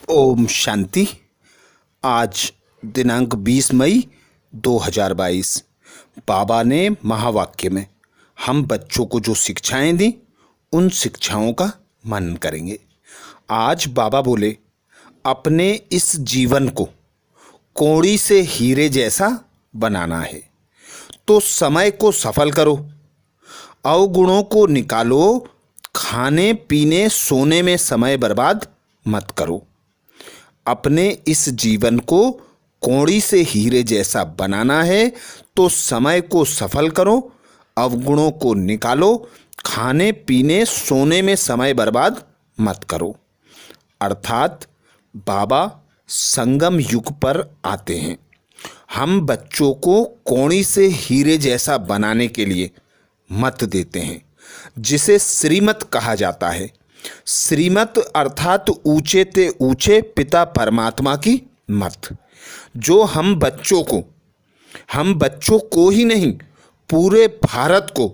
ओम शांति। आज दिनांक 20 मई 2022। बाबा ने महावाक्य में हम बच्चों को जो शिक्षाएं दी उन शिक्षाओं का मनन करेंगे। आज बाबा बोले, अपने इस जीवन को कौड़ी से हीरे जैसा बनाना है तो समय को सफल करो, अवगुणों को निकालो, खाने पीने सोने में समय बर्बाद मत करो। अपने इस जीवन को कौड़ी से हीरे जैसा बनाना है तो समय को सफल करो, अवगुणों को निकालो, खाने पीने सोने में समय बर्बाद मत करो। अर्थात बाबा संगम युग पर आते हैं। हम बच्चों को कौड़ी से हीरे जैसा बनाने के लिए मत देते हैं, जिसे श्रीमत कहा जाता है। श्रीमत अर्थात ऊंचे ते ऊंचे पिता परमात्मा की मत, जो हम बच्चों को ही नहीं पूरे भारत को,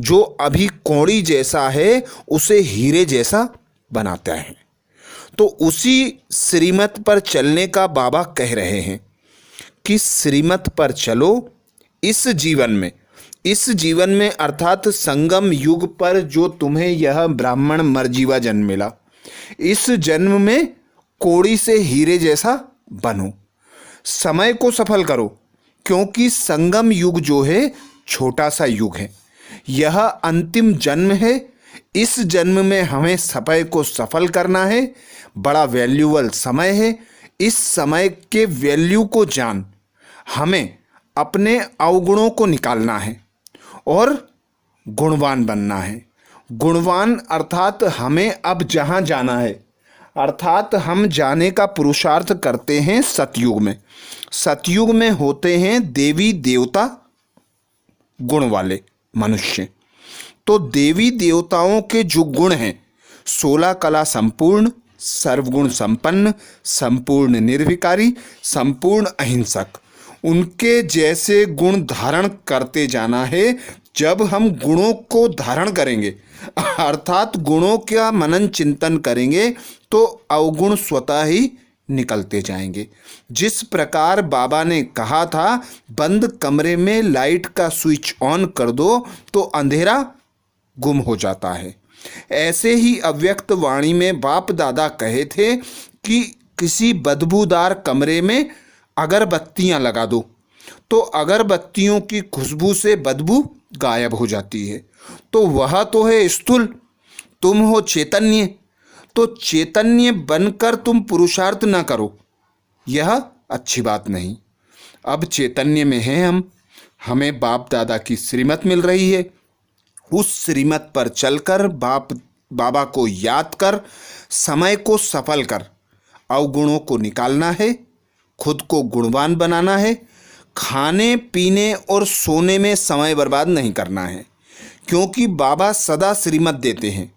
जो अभी कौड़ी जैसा है उसे हीरे जैसा बनाता है। तो उसी श्रीमत पर चलने का बाबा कह रहे हैं कि श्रीमत पर चलो। इस जीवन में अर्थात संगम युग पर जो तुम्हें यह ब्राह्मण मरजीवा जन्म मिला, इस जन्म में कौड़ी से हीरे जैसा बनो, समय को सफल करो, क्योंकि संगम युग जो है छोटा सा युग है, यह अंतिम जन्म है। इस जन्म में हमें समय को सफल करना है। बड़ा वैल्यूबल समय है। इस समय के वैल्यू को जान हमें अपने अवगुणों को निकालना है और गुणवान बनना है। गुणवान अर्थात हमें अब जहाँ जाना है, अर्थात हम जाने का पुरुषार्थ करते हैं सतयुग में। सतयुग में होते हैं देवी देवता गुण वाले मनुष्य। तो देवी देवताओं के जो गुण हैं, 16 कला संपूर्ण, सर्वगुण संपन्न, संपूर्ण निर्विकारी, संपूर्ण अहिंसक, उनके जैसे गुण धारण करते जाना है। जब हम गुणों को धारण करेंगे अर्थात गुणों का मनन चिंतन करेंगे तो अवगुण स्वतः ही निकलते जाएंगे। जिस प्रकार बाबा ने कहा था, बंद कमरे में लाइट का स्विच ऑन कर दो तो अंधेरा गुम हो जाता है। ऐसे ही अव्यक्त वाणी में बाप दादा कहे थे कि किसी बदबूदार कमरे में अगरबत्तियां लगा दो तो अगरबत्तियों की खुशबू से बदबू गायब हो जाती है। तो वह तो है स्थूल, तुम हो चैतन्य। तो चैतन्य बनकर तुम पुरुषार्थ ना करो, यह अच्छी बात नहीं। अब चैतन्य में हैं हमें बाप दादा की श्रीमत मिल रही है। उस श्रीमत पर चलकर बाबा को याद कर, समय को सफल कर, अवगुणों को निकालना है, खुद को गुणवान बनाना है, खाने पीने और सोने में समय बर्बाद नहीं करना है। क्योंकि बाबा सदा श्रीमत देते हैं,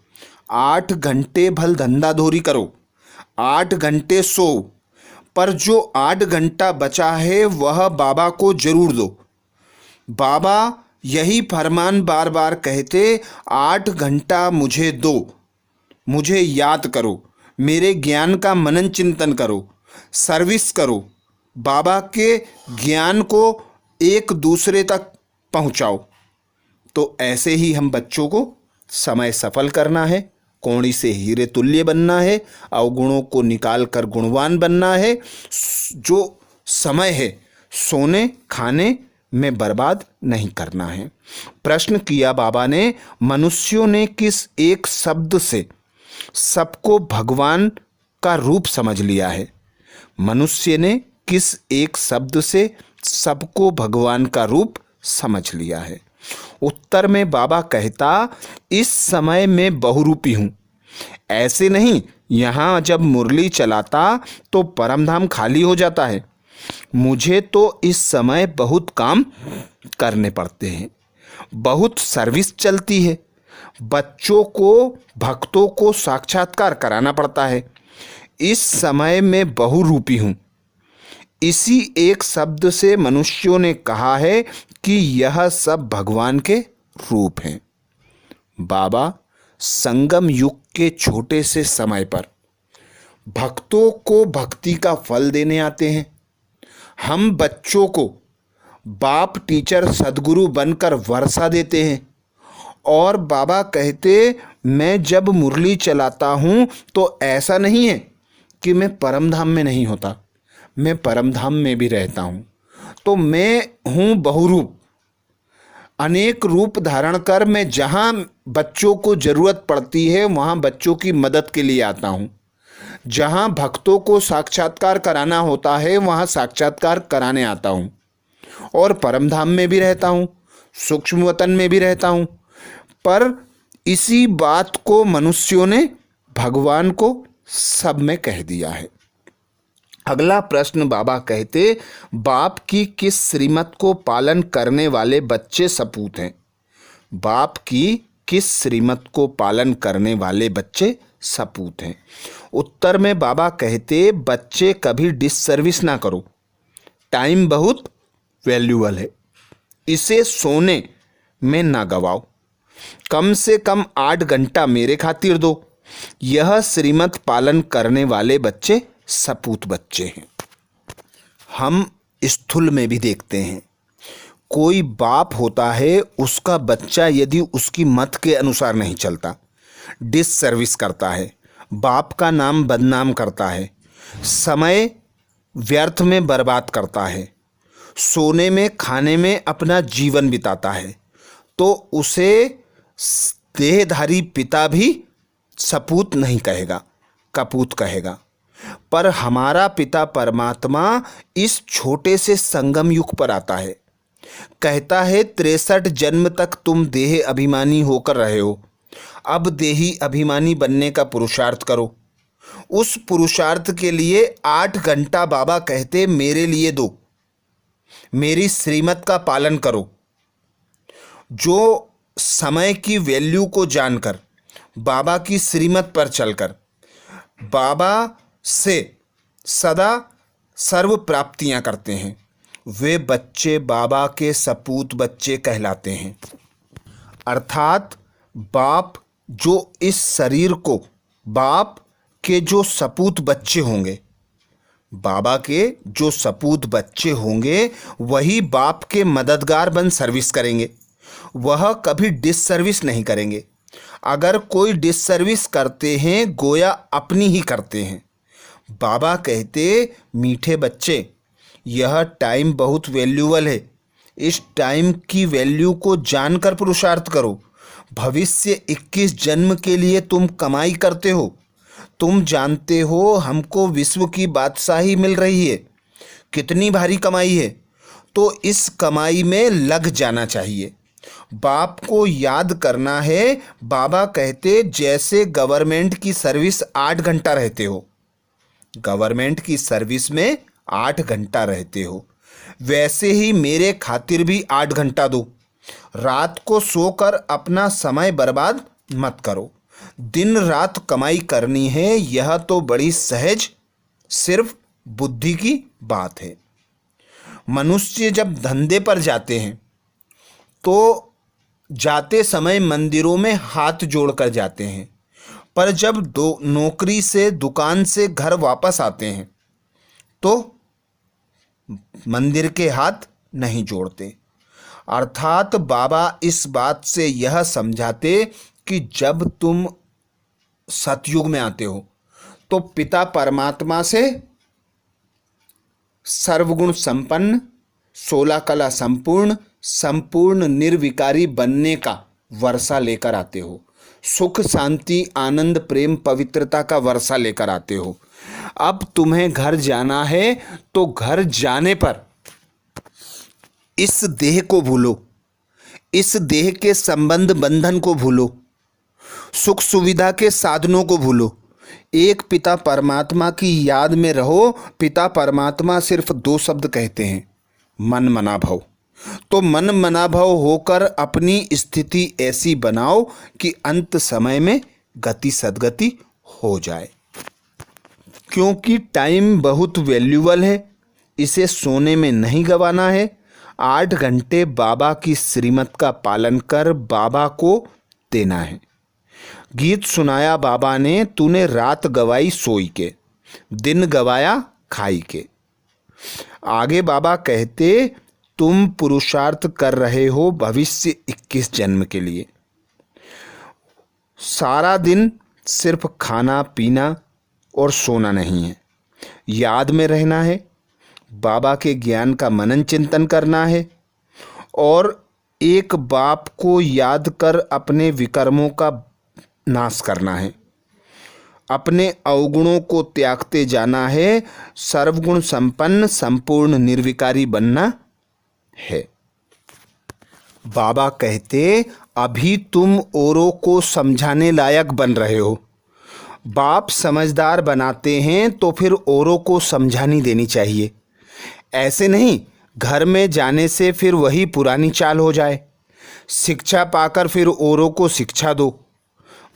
8 घंटे भल धंधा धोरी करो, 8 घंटे सो, पर जो 8 घंटा बचा है वह बाबा को जरूर दो। बाबा यही फरमान बार बार कहते, 8 घंटा मुझे दो, मुझे याद करो, मेरे ज्ञान का मनन चिंतन करो, सर्विस करो, बाबा के ज्ञान को एक दूसरे तक पहुंचाओ। तो ऐसे ही हम बच्चों को समय सफल करना है, कौड़ी से हीरे तुल्य बनना है, अवगुणों को निकाल कर गुणवान बनना है। जो समय है सोने खाने में बर्बाद नहीं करना है। प्रश्न किया बाबा ने, मनुष्यों ने किस एक शब्द से सबको भगवान का रूप समझ लिया है? मनुष्य ने किस एक शब्द से सबको भगवान का रूप समझ लिया है? उत्तर में बाबा कहता, इस समय मैं बहुरूपी हूँ। ऐसे नहीं, यहाँ जब मुरली चलाता तो परमधाम खाली हो जाता है। मुझे तो इस समय बहुत काम करने पड़ते हैं, बहुत सर्विस चलती है, बच्चों को भक्तों को साक्षात्कार कराना पड़ता है। इस समय मैं बहुरूपी हूँ। इसी एक शब्द से मनुष्यों ने कहा है कि यह सब भगवान के रूप हैं। बाबा संगम युग के छोटे से समय पर भक्तों को भक्ति का फल देने आते हैं। हम बच्चों को बाप टीचर सदगुरु बनकर वर्षा देते हैं। और बाबा कहते, मैं जब मुरली चलाता हूँ तो ऐसा नहीं है कि मैं परमधाम में नहीं होता, मैं परमधाम में भी रहता हूँ। तो मैं हूँ बहुरूप, अनेक रूप धारण कर मैं जहाँ बच्चों को ज़रूरत पड़ती है वहाँ बच्चों की मदद के लिए आता हूँ। जहाँ भक्तों को साक्षात्कार कराना होता है वहाँ साक्षात्कार कराने आता हूँ। और परमधाम में भी रहता हूँ, सूक्ष्म वतन में भी रहता हूँ। पर इसी बात को मनुष्यों ने भगवान को सब में कह दिया है। अगला प्रश्न बाबा कहते, बाप की किस श्रीमत को पालन करने वाले बच्चे सपूत हैं? बाप की किस श्रीमत को पालन करने वाले बच्चे सपूत हैं? उत्तर में बाबा कहते, बच्चे कभी डिससर्विस ना करो, टाइम बहुत वैल्यूबल है, इसे सोने में ना गवाओ, कम से कम 8 घंटा मेरे खातिर दो। यह श्रीमत पालन करने वाले बच्चे सपूत बच्चे हैं। हम स्थूल में भी देखते हैं, कोई बाप होता है, उसका बच्चा यदि उसकी मत के अनुसार नहीं चलता, डिससर्विस करता है, बाप का नाम बदनाम करता है, समय व्यर्थ में बर्बाद करता है, सोने में खाने में अपना जीवन बिताता है, तो उसे देहधारी पिता भी सपूत नहीं कहेगा, कपूत कहेगा। पर हमारा पिता परमात्मा इस छोटे से संगम युग पर आता है, कहता है 63 जन्म तक तुम देह अभिमानी होकर रहे हो, अब देही अभिमानी बनने का पुरुषार्थ करो। उस पुरुषार्थ के लिए 8 घंटा बाबा कहते मेरे लिए दो, मेरी श्रीमत का पालन करो। जो समय की वैल्यू को जानकर, बाबा की श्रीमत पर चलकर बाबा से सदा सर्व प्राप्तियां करते हैं, वे बच्चे बाबा के सपूत बच्चे कहलाते हैं। अर्थात बाप जो इस शरीर को, बाप के जो सपूत बच्चे होंगे, बाबा के जो सपूत बच्चे होंगे वही बाप के मददगार बन सर्विस करेंगे, वह कभी डिससर्विस नहीं करेंगे। अगर कोई डिससर्विस करते हैं गोया अपनी ही करते हैं। बाबा कहते, मीठे बच्चे, यह टाइम बहुत वैल्यूबल है, इस टाइम की वैल्यू को जानकर पुरुषार्थ करो। भविष्य 21 जन्म के लिए तुम कमाई करते हो। तुम जानते हो हमको विश्व की बादशाही मिल रही है, कितनी भारी कमाई है, तो इस कमाई में लग जाना चाहिए। बाप को याद करना है। बाबा कहते, जैसे गवर्नमेंट की सर्विस 8 घंटा रहते हो, गवर्नमेंट की सर्विस में 8 घंटा रहते हो, वैसे ही मेरे खातिर भी 8 घंटा दो। रात को सोकर अपना समय बर्बाद मत करो। दिन रात कमाई करनी है, यह तो बड़ी सहज सिर्फ बुद्धि की बात है। मनुष्य जब धंधे पर जाते हैं तो जाते समय मंदिरों में हाथ जोड़कर जाते हैं, पर जब नौकरी से, दुकान से घर वापस आते हैं तो मंदिर के हाथ नहीं जोड़ते। अर्थात बाबा इस बात से यह समझाते कि जब तुम सतयुग में आते हो तो पिता परमात्मा से सर्वगुण संपन्न, 16 कला संपूर्ण, संपूर्ण निर्विकारी बनने का वर्षा लेकर आते हो। सुख, शांति, आनंद, प्रेम, पवित्रता का वर्षा लेकर आते हो। अब तुम्हें घर जाना है तो घर जाने पर इस देह को भूलो, इस देह के संबंध बंधन को भूलो, सुख सुविधा के साधनों को भूलो। एक पिता परमात्मा की याद में रहो। पिता परमात्मा सिर्फ 2 शब्द कहते हैं, मन मना भव। तो मन मना भव होकर अपनी स्थिति ऐसी बनाओ कि अंत समय में गति सद्गति हो जाए। क्योंकि टाइम बहुत वैल्यूबल है, इसे सोने में नहीं गंवाना है। 8 घंटे बाबा की श्रीमत का पालन कर बाबा को देना है। गीत सुनाया बाबा ने, तूने रात गवाई सोई के, दिन गवाया खाई के। आगे बाबा कहते, तुम पुरुषार्थ कर रहे हो भविष्य 21 जन्म के लिए। सारा दिन सिर्फ खाना पीना और सोना नहीं है, याद में रहना है, बाबा के ज्ञान का मनन चिंतन करना है और एक बाप को याद कर अपने विकर्मों का नाश करना है, अपने अवगुणों को त्यागते जाना है, सर्वगुण संपन्न संपूर्ण निर्विकारी बनना है। बाबा कहते, अभी तुम औरों को समझाने लायक बन रहे हो। बाप समझदार बनाते हैं तो फिर औरों को समझानी देनी चाहिए। ऐसे नहीं घर में जाने से फिर वही पुरानी चाल हो जाए। शिक्षा पाकर फिर औरों को शिक्षा दो।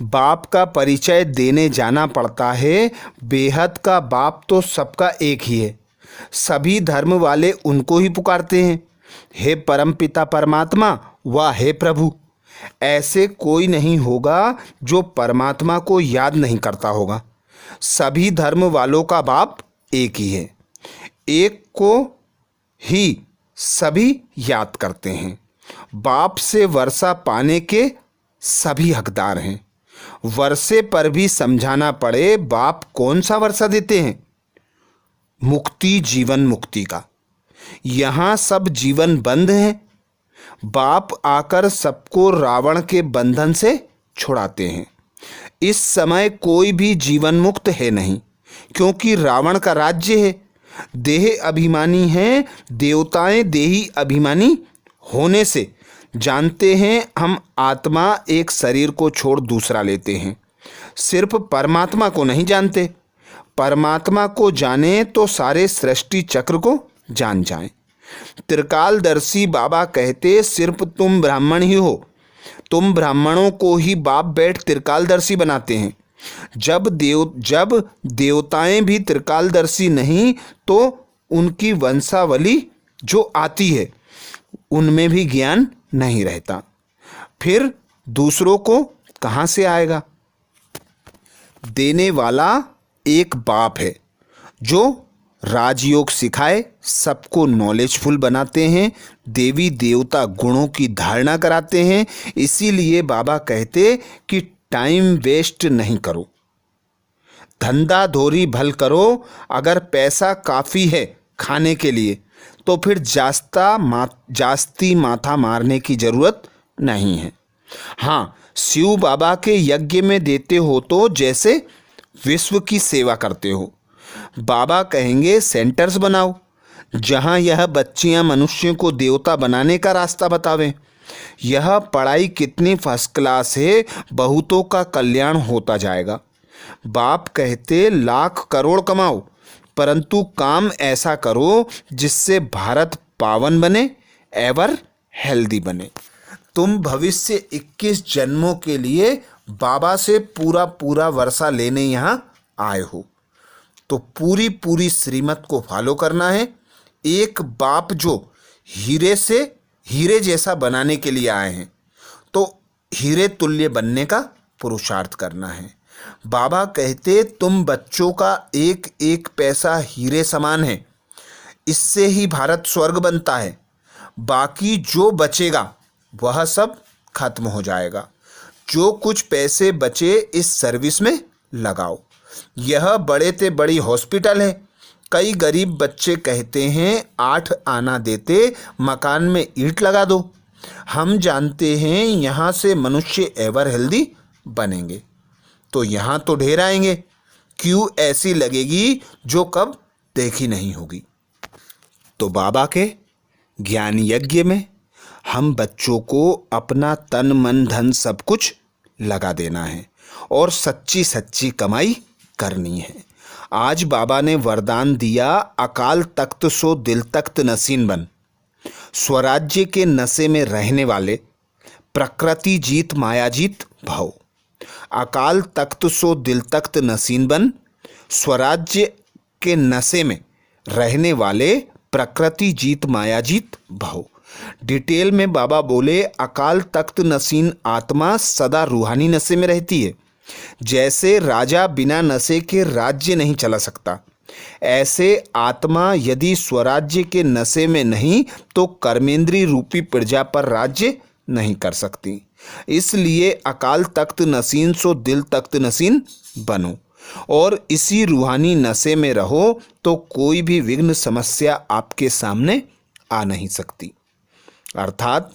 बाप का परिचय देने जाना पड़ता है। बेहद का बाप तो सबका एक ही है। सभी धर्म वाले उनको ही पुकारते हैं, हे परमपिता परमात्मा व हे प्रभु। ऐसे कोई नहीं होगा जो परमात्मा को याद नहीं करता होगा। सभी धर्म वालों का बाप एक ही है। एक को ही सभी याद करते हैं। बाप से वर्षा पाने के सभी हकदार हैं। वर्षे पर भी समझाना पड़े, बाप कौन सा वर्षा देते हैं? मुक्ति, जीवन मुक्ति का। यहाँ सब जीवन बंद है। बाप आकर सबको रावण के बंधन से छुड़ाते हैं। इस समय कोई भी जीवन मुक्त है नहीं, क्योंकि रावण का राज्य है। देह अभिमानी हैं। देवताएं देही अभिमानी होने से जानते हैं हम आत्मा एक शरीर को छोड़ दूसरा लेते हैं। सिर्फ परमात्मा को नहीं जानते। परमात्मा को जाने तो सारे सृष्टि चक्र को जान जाएं। त्रिकालदर्शी बाबा कहते, सिर्फ तुम ब्राह्मण ही हो। तुम ब्राह्मणों को ही बाप बैठ त्रिकालदर्शी बनाते हैं। जब देवताएं भी त्रिकालदर्शी नहीं तो उनकी वंशावली जो आती है उनमें भी ज्ञान नहीं रहता। फिर दूसरों को कहाँ से आएगा? देने वाला एक बाप है जो राजयोग सिखाए, सबको नॉलेजफुल बनाते हैं, देवी देवता गुणों की धारणा कराते हैं। इसीलिए बाबा कहते कि टाइम वेस्ट नहीं करो, धंधा धोरी भल करो। अगर पैसा काफ़ी है खाने के लिए तो फिर जास्ती माथा मारने की ज़रूरत नहीं है। हाँ, शिव बाबा के यज्ञ में देते हो तो जैसे विश्व की सेवा करते हो। बाबा कहेंगे सेंटर्स बनाओ जहाँ यह बच्चियाँ मनुष्यों को देवता बनाने का रास्ता बतावें। यह पढ़ाई कितनी फर्स्ट क्लास है, बहुतों का कल्याण होता जाएगा। बाप कहते लाख करोड़ कमाओ, परंतु काम ऐसा करो जिससे भारत पावन बने, एवर हेल्दी बने। तुम भविष्य 21 जन्मों के लिए बाबा से पूरा वर्षा लेने यहाँ आए हो, तो पूरी श्रीमत को फॉलो करना है। एक बाप जो हीरे जैसा बनाने के लिए आए हैं तो हीरे तुल्य बनने का पुरुषार्थ करना है। बाबा कहते तुम बच्चों का एक एक पैसा हीरे समान है, इससे ही भारत स्वर्ग बनता है। बाकी जो बचेगा वह सब खत्म हो जाएगा। जो कुछ पैसे बचे इस सर्विस में लगाओ। यह बड़े से बड़ी हॉस्पिटल है। कई गरीब बच्चे कहते हैं 8 आना देते मकान में ईंट लगा दो। हम जानते हैं यहाँ से मनुष्य एवर हेल्दी बनेंगे, तो यहाँ तो ढेर आएंगे। क्यों ऐसी लगेगी जो कब देखी नहीं होगी। तो बाबा के ज्ञान यज्ञ में हम बच्चों को अपना तन मन धन सब कुछ लगा देना है और सच्ची कमाई करनी है। आज बाबा ने वरदान दिया, अकाल तख्त सो दिल तख्त नसीन बन। स्वराज्य के नशे में रहने वाले प्रकृति जीत माया जीत भव। अकाल तख्त सो दिल तख्त नसीन बन। स्वराज्य के नशे में रहने वाले प्रकृति जीत माया जीत भव। डिटेल में बाबा बोले, अकाल तख्त नसीन आत्मा सदा रूहानी नशे में रहती है। जैसे राजा बिना नशे के राज्य नहीं चला सकता, ऐसे आत्मा यदि स्वराज्य के नशे में नहीं तो कर्मेंद्रीय रूपी प्रजा पर राज्य नहीं कर सकती। इसलिए अकाल तख्त नसीन सो दिल तख्त नसीन बनो, और इसी रूहानी नशे में रहो तो कोई भी विघ्न समस्या आपके सामने आ नहीं सकती। अर्थात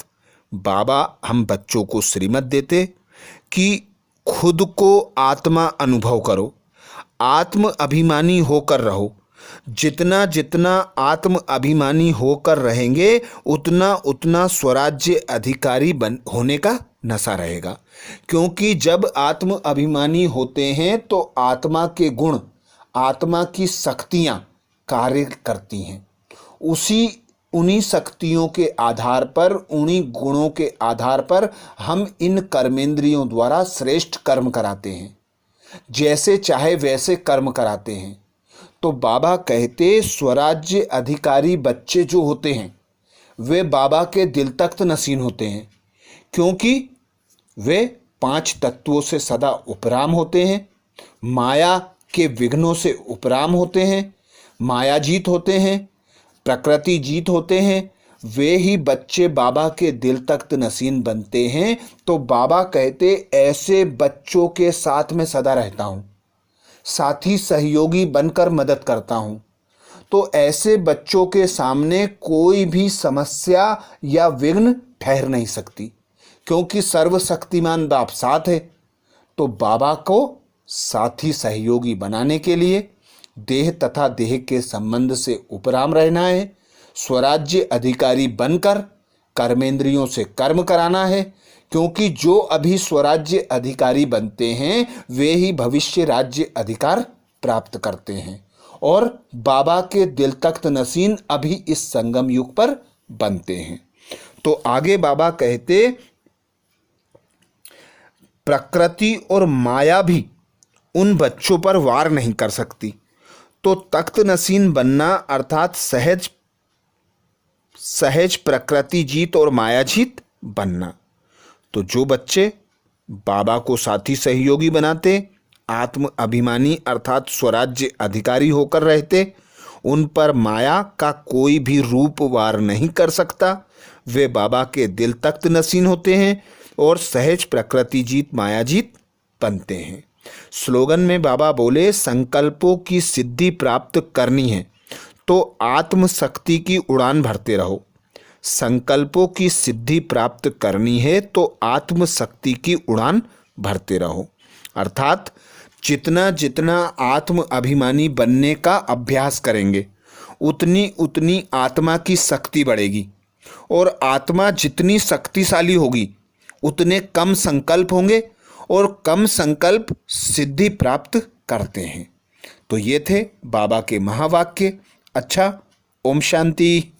बाबा हम बच्चों को श्रीमत देते कि खुद को आत्मा अनुभव करो, आत्म अभिमानी होकर रहो। जितना जितना आत्म अभिमानी होकर रहेंगे उतना उतना स्वराज्य अधिकारी होने का नशा रहेगा। क्योंकि जब आत्म अभिमानी होते हैं तो आत्मा के गुण, आत्मा की शक्तियां कार्य करती हैं। उन्हीं शक्तियों के आधार पर, उन्हीं गुणों के आधार पर हम इन कर्मेंद्रियों द्वारा श्रेष्ठ कर्म कराते हैं, जैसे चाहे वैसे कर्म कराते हैं। तो बाबा कहते स्वराज्य अधिकारी बच्चे जो होते हैं वे बाबा के दिल तख्त नसीन होते हैं, क्योंकि वे 5 तत्वों से सदा उपराम होते हैं, माया के विघ्नों से उपराम होते हैं, माया जीत होते हैं, प्रकृति जीत होते हैं। वे ही बच्चे बाबा के दिल तख्त नसीन बनते हैं। तो बाबा कहते ऐसे बच्चों के साथ में सदा रहता हूँ, साथी सहयोगी बनकर मदद करता हूँ। तो ऐसे बच्चों के सामने कोई भी समस्या या विघ्न ठहर नहीं सकती, क्योंकि सर्वशक्तिमान बाप साथ है। तो बाबा को साथी सहयोगी बनाने के लिए देह तथा देह के संबंध से उपराम रहना है, स्वराज्य अधिकारी बनकर कर्मेंद्रियों से कर्म कराना है, क्योंकि जो अभी स्वराज्य अधिकारी बनते हैं वे ही भविष्य राज्य अधिकार प्राप्त करते हैं। और बाबा के दिल तख्त नसीन अभी इस संगम युग पर बनते हैं। तो आगे बाबा कहते प्रकृति और माया भी उन बच्चों पर वार नहीं कर सकती। तो तख्त नसीन बनना अर्थात सहज प्रकृति जीत और माया जीत बनना। तो जो बच्चे बाबा को साथी सहयोगी बनाते, आत्म अभिमानी अर्थात स्वराज्य अधिकारी होकर रहते, उन पर माया का कोई भी रूप वार नहीं कर सकता। वे बाबा के दिल तख्त नसीन होते हैं और सहज प्रकृति जीत माया जीत बनते हैं। स्लोगन में बाबा बोले संकल्पों की सिद्धि प्राप्त करनी है तो आत्म शक्ति की उड़ान भरते रहो। संकल्पों की सिद्धि प्राप्त करनी है तो आत्म शक्ति की उड़ान भरते रहो। अर्थात जितना जितना आत्म अभिमानी बनने का अभ्यास करेंगे उतनी उतनी आत्मा की शक्ति बढ़ेगी, और आत्मा जितनी शक्तिशाली होगी उतने कम संकल्प होंगे, और कम संकल्प सिद्धि प्राप्त करते हैं। तो ये थे बाबा के महावाक्य। अच्छा, ओम शांति।